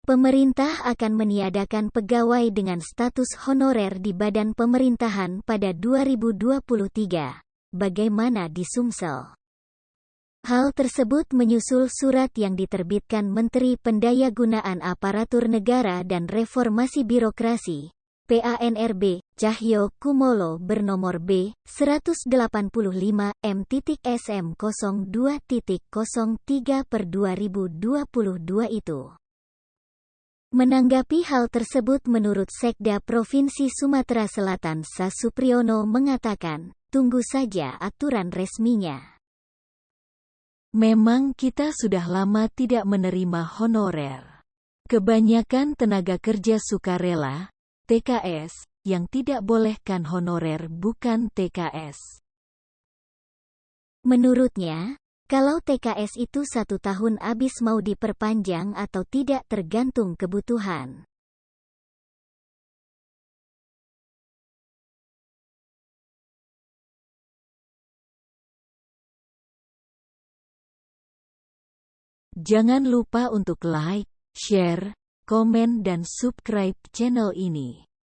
Pemerintah akan meniadakan pegawai dengan status honorer di Badan Pemerintahan pada 2023. Bagaimana di Sumsel? Hal tersebut menyusul surat yang diterbitkan Menteri Pendayagunaan Aparatur Negara dan Reformasi Birokrasi, PANRB, Cahyo Kumolo bernomor B185M.SM02.03/2022 itu. Menanggapi hal tersebut, menurut Sekda Provinsi Sumatera Selatan Sasupriyono mengatakan, tunggu saja aturan resminya. Memang kita sudah lama tidak menerima honorer. Kebanyakan tenaga kerja sukarela, TKS, yang tidak bolehkan honorer bukan TKS. Menurutnya, kalau TKS itu 1 tahun habis mau diperpanjang atau tidak tergantung kebutuhan. Jangan lupa untuk like, share, komen dan subscribe channel ini.